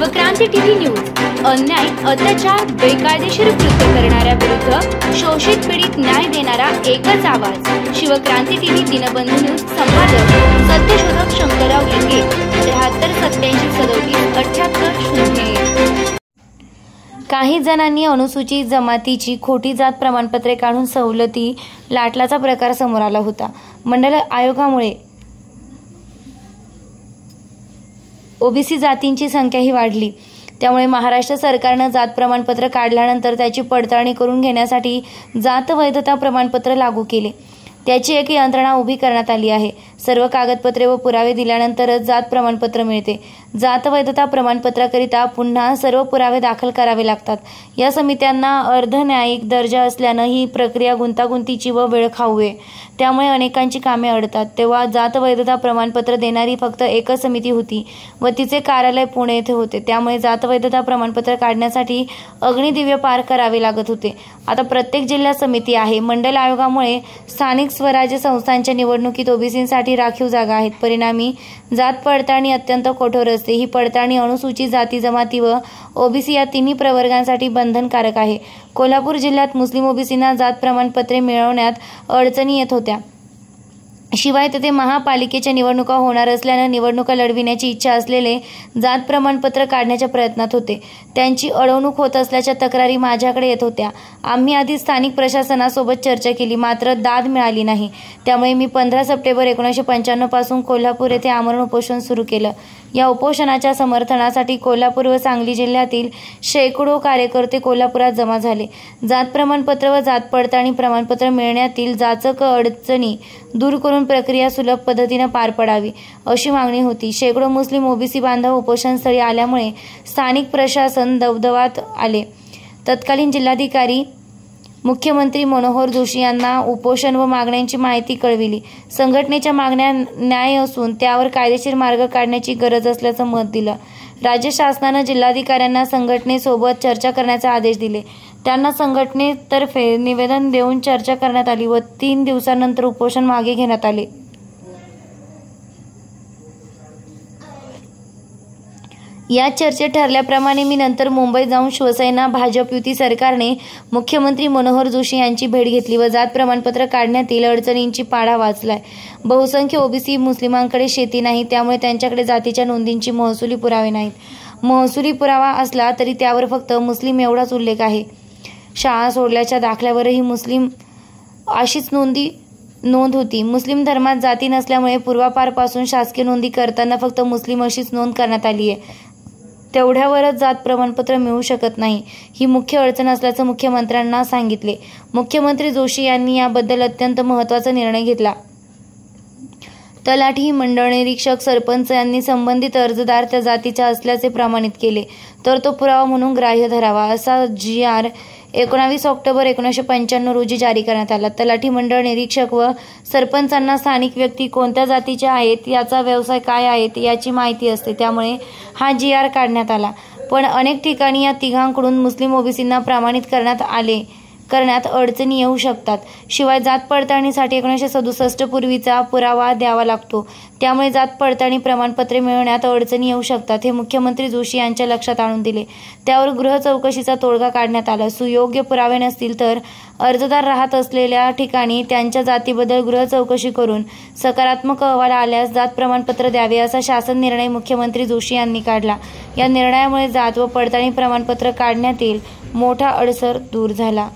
Shivkranti TV news अन्याय, अत्याचार, बेकायदेशीर कृत्य करणाऱ्या विरुद्ध शोषित पीडित न्याय देणारा एकच आवाज। शिवक्रांती टीव्ही दिनबंधू न्यूज संपादक सत्यशोधक शंकरराव लिंगे 7387377800। काही जणांनी अनुसूचित जमातीची खोटी जात प्रमाणपत्रे काढून सवलती लाटल्याचा प्रकार समोर आला होता। मंडल आयोगामुळे ओबीसी जातींची संख्याही वाढली। त्यामुळे महाराष्ट्र सरकारने जात प्रमाणपत्र काढल्यानंतर त्याची पडताळणी करून घेण्यासाठी जात वैधता प्रमाणपत्र लागू केले। त्याची एक यंत्रणा उभी करण्यात आली आहे। सर्व कागदपत्रे व पुरावे दिल्यानंतरच जात प्रमाणपत्र मिळते। जात वैधता प्रमाणपत्राकरिता पुन्हा सर्व पुरावे दाखल करावे लागतात। या समित्यांना अर्धन्यायिक दर्जा असल्याने ही प्रक्रिया गुंतागुंतीची व वेळखाऊ आहे। त्यामुळे अनेकांची कामे अडतात। तेव्हा जात वैधता प्रमाणपत्र देणारी फक्त एकच समिती होती व तिचे कार्यालय पुणे येथे होते। त्यामुळे जात वैधता प्रमाणपत्र काढण्यासाठी अग्निदिव्य पार करावे लागत होते। आता प्रत्येक जिल्ह्यात समिती आहे। मंडल आयोगामुळे स्थानिक स्वराज्य संस्थांच्या निवडणुकीत ओबीसींसाठी राखीव जागा आहेत। परिणामी जात पडताळणी अत्यंत कठोर असते। ही पडताळणी अनुसूचित जाती जमाती व ओबीसी या तिन्ही प्रवर्गांसाठी बंधनकारक आहे। कोल्हापूर जिल्ह्यात मुस्लिम ओबीसींना जात प्रमाणपत्रे मिळवण्यात अडचणी येत होत्या। शिवाय तेथे महापालिकेच्या निवडणुका होणार असल्याने निवडणुका लढविण्याची इच्छा असलेले जात प्रमाणपत्र काढण्याच्या प्रयत्नात होते। त्यांची अडवणूक होत असल्याच्या तक्रारी माझ्याकडे येत होत्या। आम्ही आधी स्थानिक प्रशासनासोबत चर्चा केली, मात्र दाद मिळाली नाही। त्यामुळे मी 15 सप्टेंबर 1995 पासून कोल्हापूर येथे आमरण उपोषण सुरू केलं। या उपोषणाच्या समर्थनासाठी कोल्हापूर व सांगली जिल्ह्यातील शेकडो कार्यकर्ते कोल्हापुरात जमा झाले। जात प्रमाणपत्र व जात पडताळणी प्रमाणपत्र मिळण्यातील जाचक अडचणी दूर करून प्रक्रिया सुलभ पद्धतीने पार पडावी अशी मागणी होती। शेकडो मुस्लिम ओबीसी बांधव उपोषणस्थळी आल्यामुळे स्थानिक प्रशासन दबदबात आले। तत्कालीन जिल्हाधिकारी मुख्यमंत्री मनोहर जोशी यांना उपोषण व मागण्यांची माहिती कळविली। संघटनेच्या मागण्या न्याय असून त्यावर कायदेशीर मार्ग काढण्याची गरज असल्याचं मत दिलं। राज्य शासनाने जिल्हाधिकाऱ्यांना संघटनेसोबत चर्चा करण्याचे आदेश दिले। त्यांना संघटनेतर्फे निवेदन देऊन चर्चा करण्यात आली व 3 दिवसांनंतर उपोषण मागे घेण्यात आले। या चर्चेत ठरल्याप्रमाणे मी नंतर मुंबईत जाऊन शिवसेना भाजप युती सरकारने मुख्यमंत्री मनोहर जोशी यांची भेट घेतली व जात प्रमाणपत्र काढण्यातील अडचणींची पाढा वाचलाय। बहुसंख्य ओबीसी मुस्लिमांकडे शेती नाही, त्यामुळे त्यांच्याकडे जातीच्या नोंदींची महसुली पुरावे नाहीत। महसुली पुरावा असला तरी त्यावर फक्त मुस्लिम एवढाच उल्लेख आहे। शाळा सोडल्याच्या दाखल्यावरही मुस्लिम अशीच नोंद होती। मुस्लिम धर्मात जाती नसल्यामुळे पूर्वापारपासून शासकीय नोंदी करताना फक्त मुस्लिम अशीच नोंद करण्यात आली आहे। तेवढ्यावरच जात प्रमाणपत्र मिळू शकत नाही, ही मुख्य अडचण असल्याचं मुख्यमंत्र्यांना सांगितले। मुख्यमंत्री जोशी यांनी याबद्दल अत्यंत महत्त्वाचा निर्णय घेतला। तलाठी, मंडळ निरीक्षक, सरपंच यांनी संबंधित अर्जदार त्या जातीचा असल्याचे प्रमाणित केले तर तो पुरावा म्हणून ग्राह्य धरावा असा GR 19 ऑक्टोबर 1995 रोजी जारी करण्यात आला। तलाठी, मंडळ निरीक्षक व सरपंचांना स्थानिक व्यक्ती कोणत्या जातीच्या आहेत, याचा व्यवसाय काय आहे याची माहिती असते। त्यामुळे हा GR काढण्यात आला। पण अनेक ठिकाणी या तिघांकडून मुस्लिम ओबीसींना प्रमाणित करण्यात अडचणी येऊ शकतात। शिवाय जात पडताळणीसाठी 1967 पूर्वीचा पुरावा द्यावा लागतो। त्यामुळे जात पडताळणी प्रमाणपत्रे मिळवण्यात अडचणी येऊ शकतात, हे मुख्यमंत्री जोशी यांच्या लक्षात आणून दिले। त्यावर गृह चौकशीचा तोडगा काढण्यात आला। सुयोग्य पुरावे नसतील तर अर्जदार राहत असलेल्या ठिकाणी त्यांच्या जातीबद्दल गृह चौकशी करून सकारात्मक अहवाल आल्यास जात प्रमाणपत्र द्यावे असा शासन निर्णय मुख्यमंत्री जोशी यांनी काढला। या निर्णयामुळे जात व पडताळणी प्रमाणपत्र काढण्यातील मोठा अडसर दूर झाला।